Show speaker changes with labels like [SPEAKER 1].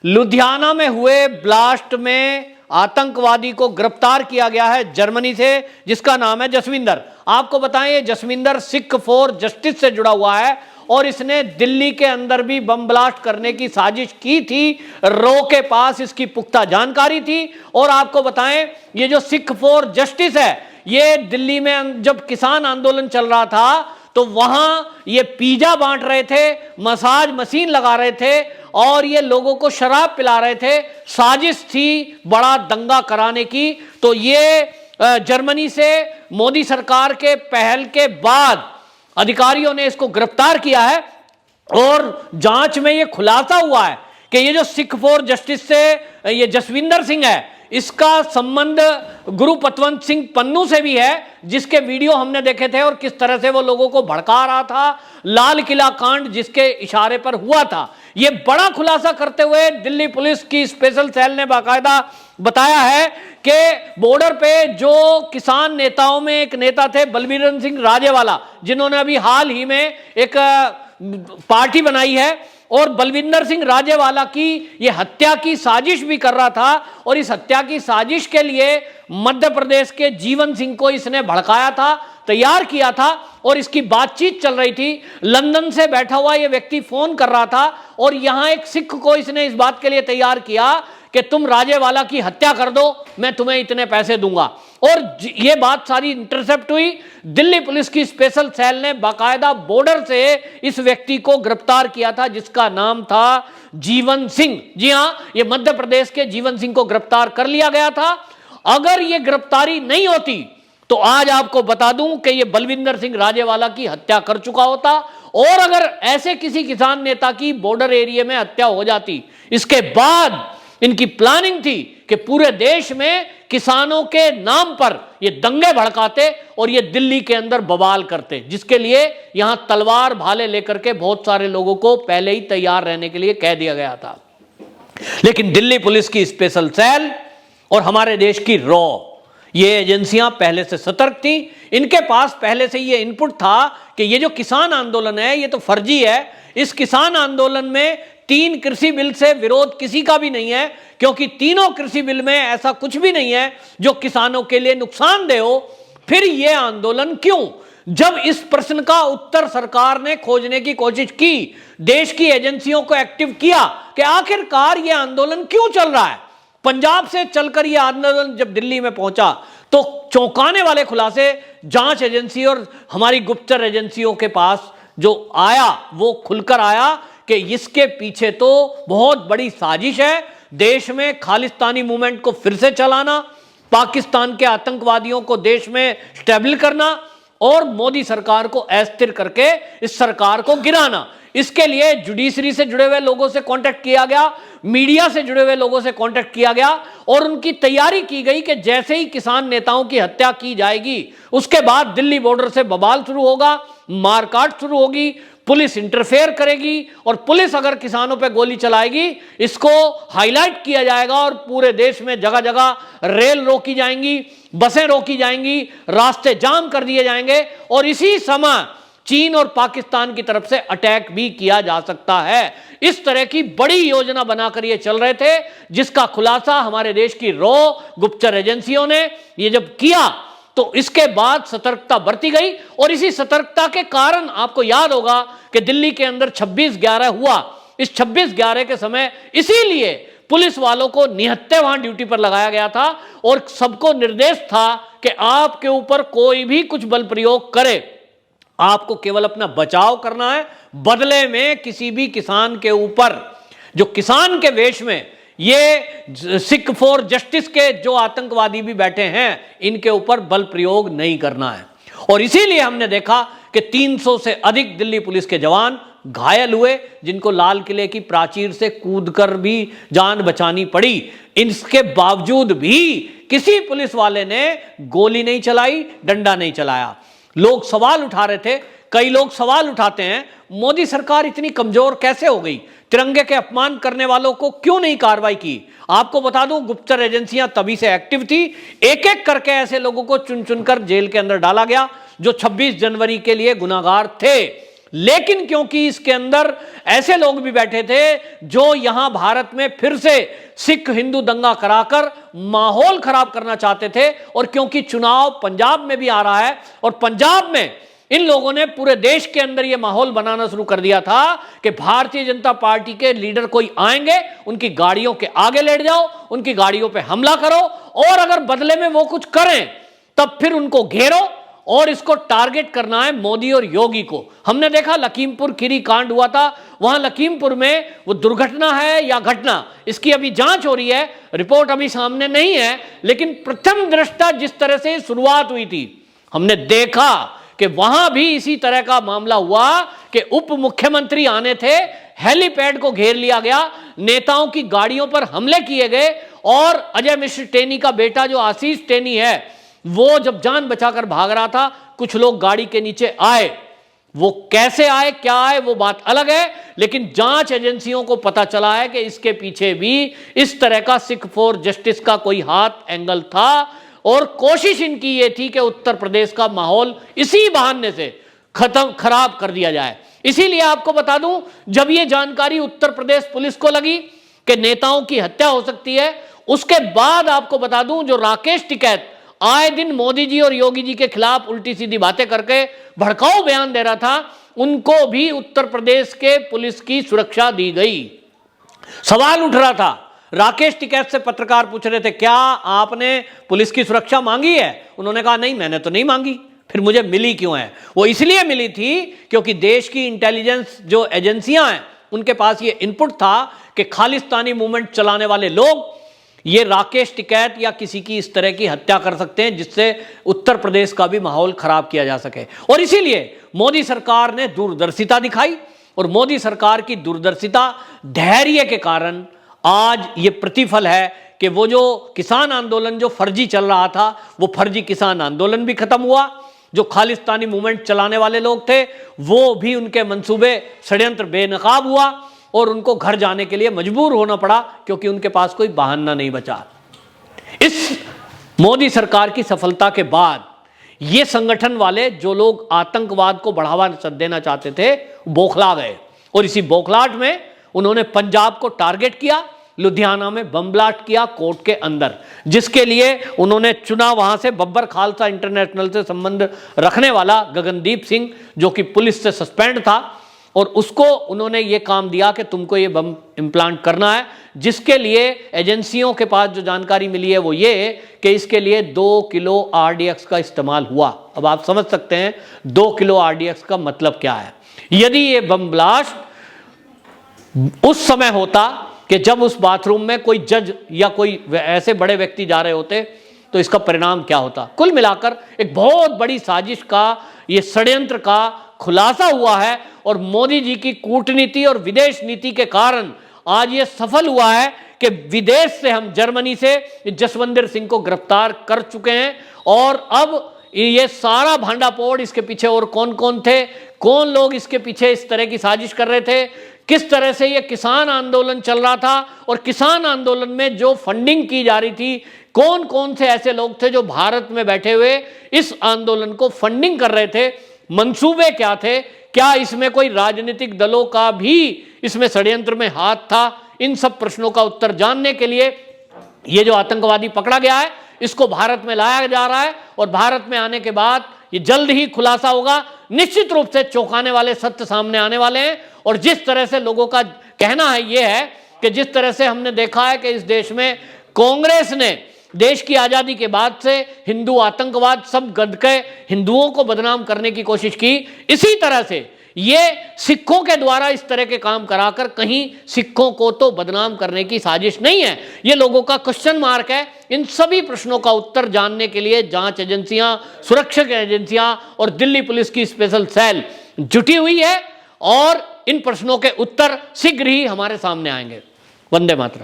[SPEAKER 1] लुधियाना में हुए ब्लास्ट में आतंकवादी को गिरफ्तार किया गया है जर्मनी से, जिसका नाम है जसविंदर। आपको बताएं ये जसविंदर सिख फॉर जस्टिस से जुड़ा हुआ है और इसने दिल्ली के अंदर भी बम ब्लास्ट करने की साजिश की थी। रो के पास इसकी पुख्ता जानकारी थी। और आपको बताएं ये जो सिख फॉर जस्टिस है, ये दिल्ली में जब किसान आंदोलन चल रहा था तो वहां ये पिज्जा बांट रहे थे, मसाज मशीन लगा रहे थे और ये लोगों को शराब पिला रहे थे। साजिश थी बड़ा दंगा कराने की। तो ये जर्मनी से मोदी सरकार के पहल के बाद अधिकारियों ने इसको गिरफ्तार किया है और जांच में ये खुलासा हुआ है कि ये जो सिख फॉर जस्टिस से ये जसविंदर सिंह है, इसका संबंध गुरु पतवंत सिंह पन्नू से भी है, जिसके वीडियो हमने देखे थे और किस तरह से वो लोगों को भड़का रहा था। लाल किला कांड जिसके इशारे पर हुआ था। ये बड़ा खुलासा करते हुए दिल्ली पुलिस की स्पेशल सेल ने बाकायदा बताया है कि बॉर्डर पे जो किसान नेताओं में एक नेता थे बलवीर सिंह राजेवाला, जिन्होंने अभी हाल ही में एक पार्टी बनाई है और बलविंदर सिंह राजेवाला की ये हत्या की साजिश भी कर रहा था। और इस हत्या की साजिश के लिए मध्य प्रदेश के जीवन सिंह को इसने भड़काया था, तैयार किया था और इसकी बातचीत चल रही थी। लंदन से बैठा हुआ ये व्यक्ति फोन कर रहा था और यहां एक सिख को इसने इस बात के लिए तैयार किया कि तुम राजेवाला की हत्या कर दो, मैं तुम्हें इतने पैसे दूंगा। और ये बात सारी इंटरसेप्ट हुई। दिल्ली पुलिस की स्पेशल सेल ने बाकायदा बॉर्डर से इस व्यक्ति को गिरफ्तार किया था, जिसका नाम था जीवन सिंह। जी हां, ये मध्य प्रदेश के जीवन सिंह को गिरफ्तार कर लिया गया था। अगर ये गिरफ्तारी नहीं होती तो आज आपको बता दूं कि ये बलविंदर सिंह राजेवाला की हत्या कर चुका होता। और अगर ऐसे किसी किसान नेता की बॉर्डर एरिया में हत्या हो जाती, इसके बाद इनकी प्लानिंग थी कि पूरे देश में किसानों के नाम पर ये दंगे भड़काते और ये दिल्ली के अंदर बवाल करते, जिसके लिए यहां तलवार भाले लेकर के बहुत सारे लोगों को पहले ही तैयार रहने के लिए कह दिया गया था। लेकिन दिल्ली पुलिस की स्पेशल सेल और हमारे देश की रॉ, ये एजेंसियां पहले से सतर्क थी। इनके पास पहले से ये इनपुट था कि ये जो किसान आंदोलन है ये तो फर्जी है। इस किसान आंदोलन में 3 कृषि बिल से विरोध किसी का भी नहीं है, क्योंकि तीनों कृषि बिल में ऐसा कुछ भी नहीं है जो किसानों के लिए नुकसानदेह हो। फिर यह आंदोलन क्यों? जब इस प्रश्न का उत्तर सरकार ने खोजने की कोशिश की, देश की एजेंसियों को एक्टिव किया कि आखिरकार यह आंदोलन क्यों चल रहा है, पंजाब से चलकर यह आंदोलन जब दिल्ली में पहुंचा तो चौंकाने वाले खुलासे जांच एजेंसी और हमारी गुप्तचर एजेंसियों के पास जो आया वो खुलकर आया कि इसके पीछे तो बहुत बड़ी साजिश है। देश में खालिस्तानी मूवमेंट को फिर से चलाना, पाकिस्तान के आतंकवादियों को देश में स्टेबल करना और मोदी सरकार को अस्थिर करके इस सरकार को गिराना। इसके लिए जुडिशरी से जुड़े हुए लोगों से कांटेक्ट किया गया, मीडिया से जुड़े हुए लोगों से कांटेक्ट किया गया और उनकी तैयारी की गई कि जैसे ही किसान नेताओं की हत्या की जाएगी उसके बाद दिल्ली बॉर्डर से बवाल शुरू होगा, मारकाट शुरू होगी, पुलिस इंटरफेयर करेगी और पुलिस अगर किसानों पे गोली चलाएगी इसको हाईलाइट किया जाएगा और पूरे देश में जगह जगह रेल रोकी जाएंगी, बसें रोकी जाएंगी, रास्ते जाम कर दिए जाएंगे और इसी समय चीन और पाकिस्तान की तरफ से अटैक भी किया जा सकता है। इस तरह की बड़ी योजना बनाकर ये चल रहे थे, जिसका खुलासा हमारे देश की रॉ गुप्तचर एजेंसियों ने ये जब किया तो इसके बाद सतर्कता बरती गई। और इसी सतर्कता के कारण आपको याद होगा कि दिल्ली के अंदर 26/11 हुआ। इस 26/11 के समय इसीलिए पुलिस वालों को निहत्थे वहां ड्यूटी पर लगाया गया था और सबको निर्देश था कि आपके ऊपर कोई भी कुछ बल प्रयोग करे, आपको केवल अपना बचाव करना है। बदले में किसी भी किसान के ऊपर, जो किसान के वेश में ये सिख फॉर जस्टिस के जो आतंकवादी भी बैठे हैं, इनके ऊपर बल प्रयोग नहीं करना है। और इसीलिए हमने देखा कि 300 से अधिक दिल्ली पुलिस के जवान घायल हुए, जिनको लाल किले की प्राचीर से कूदकर भी जान बचानी पड़ी। इसके बावजूद भी किसी पुलिस वाले ने गोली नहीं चलाई, डंडा नहीं चलाया। लोग सवाल उठा रहे थे, कई लोग सवाल उठाते हैं मोदी सरकार इतनी कमजोर कैसे हो गई, तिरंगे के अपमान करने वालों को क्यों नहीं कार्रवाई की। आपको बता दूं गुप्तचर एजेंसियां तभी से एक्टिव थी, एक एक करके ऐसे लोगों को चुन चुनकर जेल के अंदर डाला गया जो 26 जनवरी के लिए गुनाहगार थे। लेकिन क्योंकि इसके अंदर ऐसे लोग भी बैठे थे जो यहां भारत में फिर से सिख हिंदू दंगा कराकर माहौल खराब करना चाहते थे, और क्योंकि चुनाव पंजाब में भी आ रहा है और पंजाब में इन लोगों ने पूरे देश के अंदर यह माहौल बनाना शुरू कर दिया था कि भारतीय जनता पार्टी के लीडर कोई आएंगे, उनकी गाड़ियों के आगे लेट जाओ, उनकी गाड़ियों पे हमला करो, और अगर बदले में वो कुछ करें तब फिर उनको घेरो, और इसको टारगेट करना है मोदी और योगी को। हमने देखा लखीमपुर खीरी कांड हुआ था, वहां लखीमपुर में वो दुर्घटना है या घटना, इसकी अभी जांच हो रही है, रिपोर्ट अभी सामने नहीं है, लेकिन प्रथम दृष्टया जिस तरह से शुरुआत हुई थी, हमने देखा कि वहां भी इसी तरह का मामला हुआ कि उप मुख्यमंत्री आने थे, हेलीपैड को घेर लिया गया, नेताओं की गाड़ियों पर हमले किए गए, और अजय मिश्र टेनी का बेटा जो आशीष टेनी है, वो जब जान बचाकर भाग रहा था, कुछ लोग गाड़ी के नीचे आए। वो कैसे आए, क्या आए, वो बात अलग है, लेकिन जांच एजेंसियों को पता चला है कि इसके पीछे भी इस तरह का सिख फॉर जस्टिस का कोई हाथ एंगल था, और कोशिश इनकी ये थी कि उत्तर प्रदेश का माहौल इसी बहाने से खराब कर दिया जाए। इसीलिए आपको बता दूं, जब ये जानकारी उत्तर प्रदेश पुलिस को लगी कि नेताओं की हत्या हो सकती है, उसके बाद आपको बता दूं, जो राकेश टिकैत आए दिन मोदी जी और योगी जी के खिलाफ उल्टी सीधी बातें करके भड़काऊ बयान दे रहा था, उनको भी उत्तर प्रदेश के पुलिस की सुरक्षा दी गई। सवाल उठ रहा था, राकेश टिकैत से पत्रकार पूछ रहे थे, क्या आपने पुलिस की सुरक्षा मांगी है? उन्होंने कहा नहीं, मैंने तो नहीं मांगी। फिर मुझे मिली क्यों है? वो इसलिए मिली थी क्योंकि देश की इंटेलिजेंस जो एजेंसियां हैं, उनके पास ये इनपुट था कि खालिस्तानी मूवमेंट चलाने वाले लोग ये राकेश टिकैत या किसी की इस तरह की हत्या कर सकते हैं, जिससे उत्तर प्रदेश का भी माहौल खराब किया जा सके। और इसीलिए मोदी सरकार ने दूरदर्शिता दिखाई, और मोदी सरकार की दूरदर्शिता, धैर्य के कारण आज ये प्रतिफल है कि वो जो किसान आंदोलन जो फर्जी चल रहा था, वो फर्जी किसान आंदोलन भी खत्म हुआ। जो खालिस्तानी मूवमेंट चलाने वाले लोग थे, वो भी उनके मंसूबे षड्यंत्र बेनकाब हुआ, और उनको घर जाने के लिए मजबूर होना पड़ा, क्योंकि उनके पास कोई बहाना नहीं बचा। इस मोदी सरकार की सफलता के बाद ये संगठन वाले जो लोग आतंकवाद को बढ़ावा देना चाहते थे, बौखला गए, और इसी बौखलाहट में उन्होंने पंजाब को टारगेट किया, लुधियाना में बम ब्लास्ट किया कोर्ट के अंदर, जिसके लिए उन्होंने चुना वहां से बब्बर खालसा इंटरनेशनल से संबंध रखने वाला गगनदीप सिंह, जो कि पुलिस से सस्पेंड था, और उसको उन्होंने ये काम दिया कि तुमको ये बम इम्प्लांट करना है, जिसके लिए एजेंसियों के पास जो जानकारी मिली है वो ये कि इसके लिए 2 किलो RDX का इस्तेमाल हुआ। अब आप समझ सकते हैं 2 किलो RDX का मतलब क्या है। यदि ये बम ब्लास्ट उस समय होता कि जब उस बाथरूम में कोई जज या कोई ऐसे बड़े व्यक्ति जा रहे होते, तो इसका परिणाम क्या होता। कुल मिलाकर एक बहुत बड़ी साजिश का, ये षड्यंत्र का खुलासा हुआ है, और मोदी जी की कूटनीति और विदेश नीति के कारण आज ये सफल हुआ है कि विदेश से हम जर्मनी से जसवंत सिंह को गिरफ्तार कर चुके हैं, और अब ये सारा भांडाफोड़, इसके पीछे और कौन कौन थे, कौन लोग इसके पीछे इस तरह की साजिश कर रहे थे, किस तरह से ये किसान आंदोलन चल रहा था, और किसान आंदोलन में जो फंडिंग की जा रही थी, कौन कौन से ऐसे लोग थे जो भारत में बैठे हुए इस आंदोलन को फंडिंग कर रहे थे, मंसूबे क्या थे, क्या इसमें कोई राजनीतिक दलों का भी इसमें षड्यंत्र में हाथ था। इन सब प्रश्नों का उत्तर जानने के लिए ये जो आतंकवादी पकड़ा गया है, इसको भारत में लाया जा रहा है, और भारत में आने के बाद ये जल्द ही खुलासा होगा। निश्चित रूप से चौंकाने वाले सत्य सामने आने वाले हैं, और जिस तरह से लोगों का कहना है ये है कि जिस तरह से हमने देखा है कि इस देश में कांग्रेस ने देश की आज़ादी के बाद से हिंदू आतंकवाद सब गद के हिंदुओं को बदनाम करने की कोशिश की, इसी तरह से ये सिखों के द्वारा इस तरह के काम कराकर कहीं सिखों को तो बदनाम करने की साजिश नहीं है, ये लोगों का क्वेश्चन मार्क है। इन सभी प्रश्नों का उत्तर जानने के लिए जांच एजेंसियां, सुरक्षक एजेंसियां और दिल्ली पुलिस की स्पेशल सेल जुटी हुई है, और इन प्रश्नों के उत्तर शीघ्र ही हमारे सामने आएंगे। वंदे मातरम।